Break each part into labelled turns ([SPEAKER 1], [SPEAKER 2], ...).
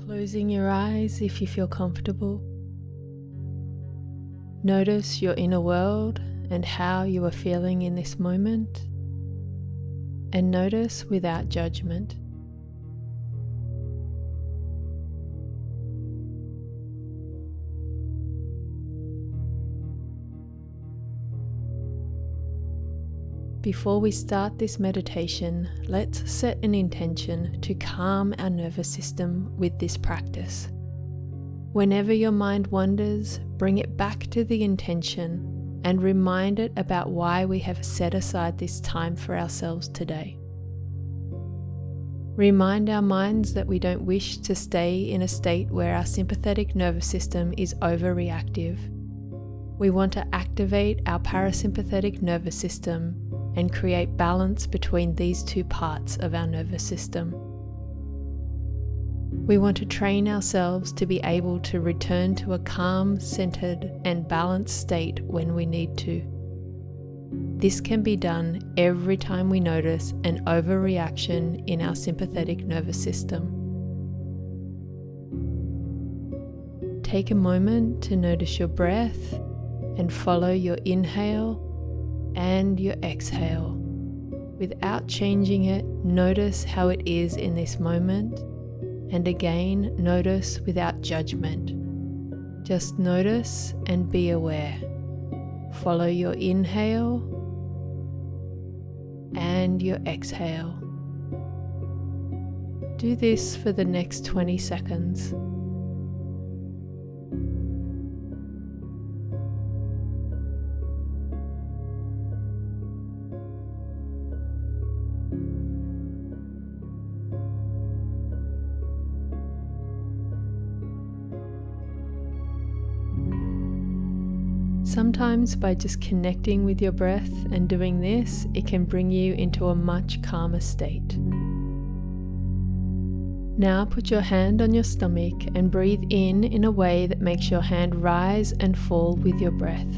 [SPEAKER 1] Closing your eyes if you feel comfortable. Notice your inner world and how you are feeling in this moment, and notice without judgment. Before we start this meditation, let's set an intention to calm our nervous system with this practice. Whenever your mind wanders, bring it back to the intention and remind it about why we have set aside this time for ourselves today. Remind our minds that we don't wish to stay in a state where our sympathetic nervous system is overreactive. We want to activate our parasympathetic nervous system and create balance between these two parts of our nervous system. We want to train ourselves to be able to return to a calm, centered, and balanced state when we need to. This can be done every time we notice an overreaction in our sympathetic nervous system. Take a moment to notice your breath and follow your inhale and your exhale. Without changing it, notice how it is in this moment, and again, notice without judgment. Just notice and be aware. Follow your inhale and your exhale. Do this for the next 20 seconds. Sometimes by just connecting with your breath and doing this, it can bring you into a much calmer state. Now put your hand on your stomach and breathe in a way that makes your hand rise and fall with your breath.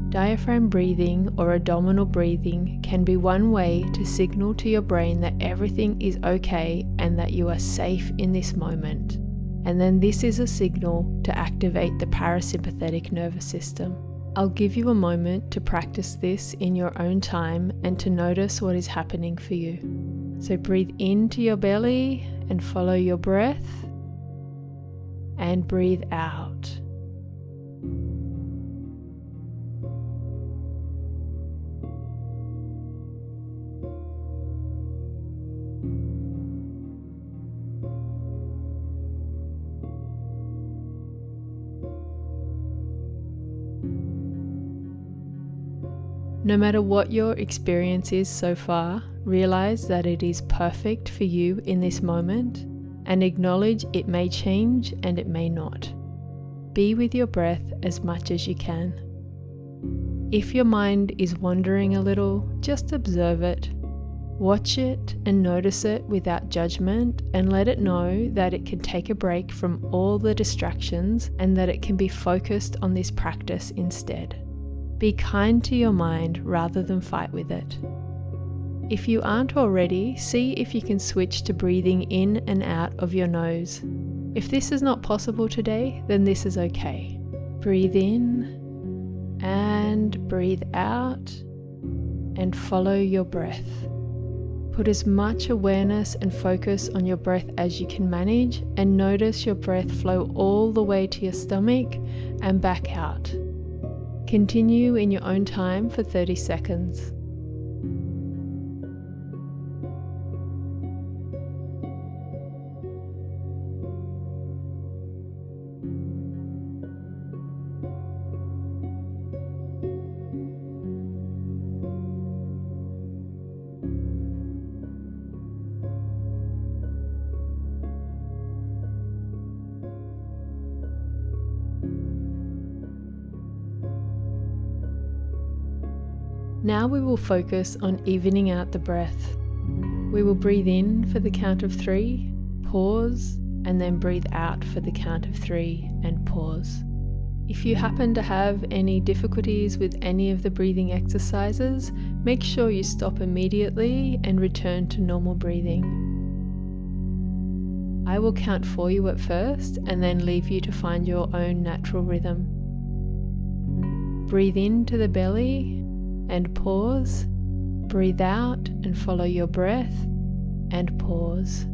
[SPEAKER 1] Diaphragm breathing or abdominal breathing can be one way to signal to your brain that everything is okay and that you are safe in this moment. And then this is a signal to activate the parasympathetic nervous system. I'll give you a moment to practice this in your own time and to notice what is happening for you. So breathe into your belly and follow your breath, and breathe out. No matter what your experience is so far, realize that it is perfect for you in this moment, and acknowledge it may change and it may not. Be with your breath as much as you can. If your mind is wandering a little, just observe it. Watch it and notice it without judgment, and let it know that it can take a break from all the distractions and that it can be focused on this practice instead. Be kind to your mind rather than fight with it. If you aren't already, see if you can switch to breathing in and out of your nose. If this is not possible today, then this is okay. Breathe in and breathe out and follow your breath. Put as much awareness and focus on your breath as you can manage, and notice your breath flow all the way to your stomach and back out. Continue in your own time for 30 seconds. Now we will focus on evening out the breath. We will breathe in for the count of 3, pause, and then breathe out for the count of 3 and pause. If you happen to have any difficulties with any of the breathing exercises, make sure you stop immediately and return to normal breathing. I will count for you at first and then leave you to find your own natural rhythm. Breathe into the belly and pause. Breathe out and follow your breath and pause.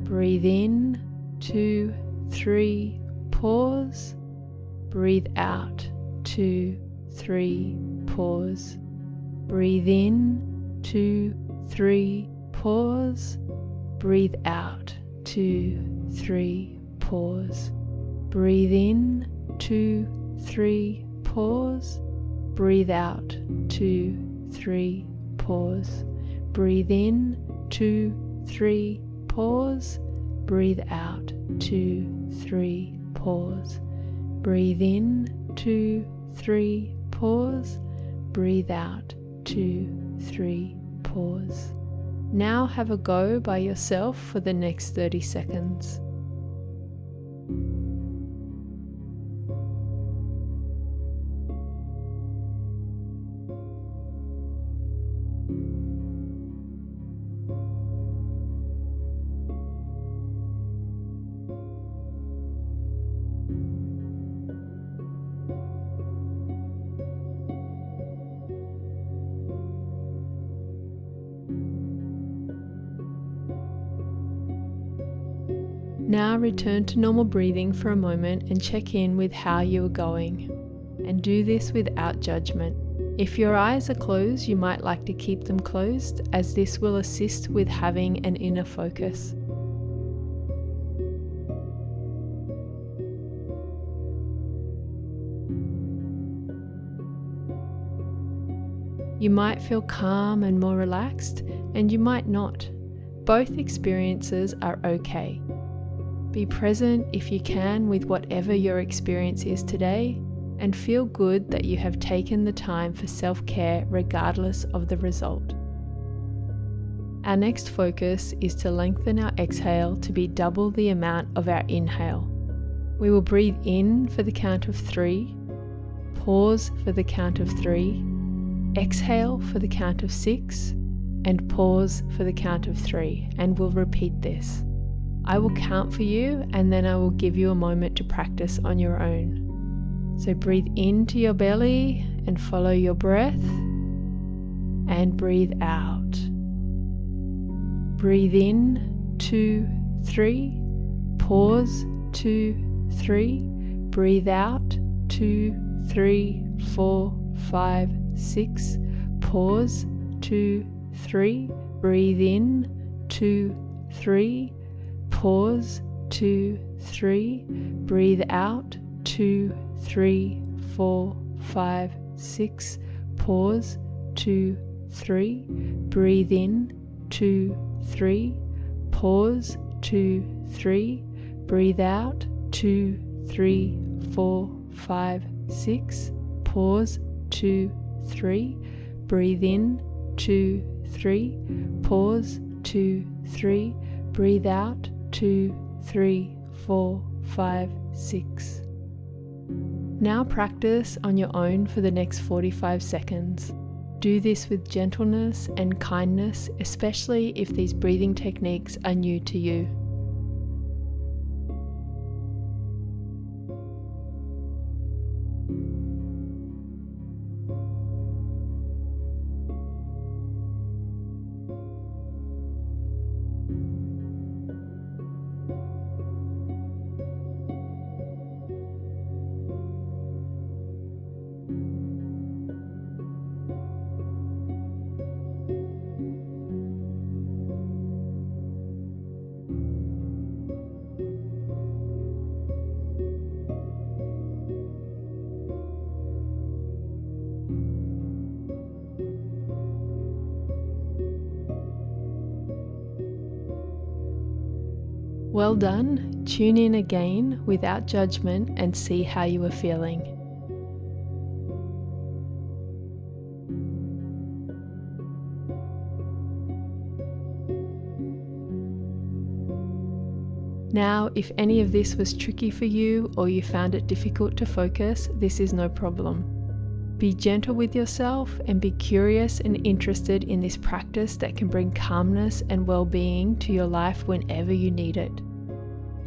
[SPEAKER 1] Breathe in, 2, 3, pause. Breathe out, 2, 3, pause. Breathe in, 2, 3, pause. Breathe out, 2, 3, pause. Breathe in, 2, 3, pause. Breathe out, 2, 3, pause. Breathe in, 2, 3, pause. Breathe out, 2, 3, pause. Breathe in, 2, 3, pause. Breathe out, 2, 3, pause. Now have a go by yourself for the next 30 seconds. Now return to normal breathing for a moment and check in with how you are going. And do this without judgment. If your eyes are closed, you might like to keep them closed, as this will assist with having an inner focus. You might feel calm and more relaxed, and you might not. Both experiences are okay. Be present if you can with whatever your experience is today, and feel good that you have taken the time for self-care regardless of the result. Our next focus is to lengthen our exhale to be double the amount of our inhale. We will breathe in for the count of 3, pause for the count of 3, exhale for the count of 6, and pause for the count of 3, and we'll repeat this. I will count for you and then I will give you a moment to practice on your own. So breathe into your belly and follow your breath, and breathe out. Breathe in, 2, 3, pause, 2, 3, breathe out, 2, 3, 4, 5, 6, pause, 2, 3, breathe in, 2, 3, pause, 2, 3, breathe out, 2, 3, 4, 5, 6, pause, 2, 3, breathe in, 2, 3, pause, 2, 3, breathe out, 2, 3, 4, 5, 6, pause, 2, 3, breathe in, 2, 3, pause, 2, 3, breathe out, 2, 3, 4, 5, 6. Now practice on your own for the next 45 seconds. Do this with gentleness and kindness, especially if these breathing techniques are new to you. Well done. Tune in again without judgment and see how you are feeling. Now, if any of this was tricky for you or you found it difficult to focus, this is no problem. Be gentle with yourself and be curious and interested in this practice that can bring calmness and well-being to your life whenever you need it.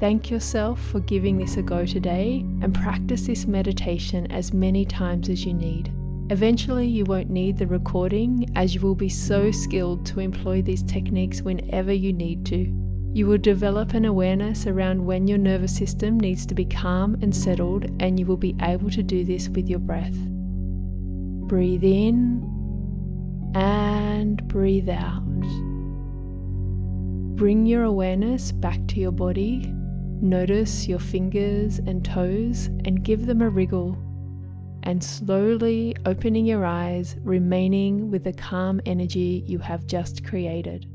[SPEAKER 1] Thank yourself for giving this a go today and practice this meditation as many times as you need. Eventually, you won't need the recording as you will be so skilled to employ these techniques whenever you need to. You will develop an awareness around when your nervous system needs to be calm and settled, and you will be able to do this with your breath. Breathe in and breathe out. Bring your awareness back to your body. Notice your fingers and toes and give them a wriggle. And slowly opening your eyes, remaining with the calm energy you have just created.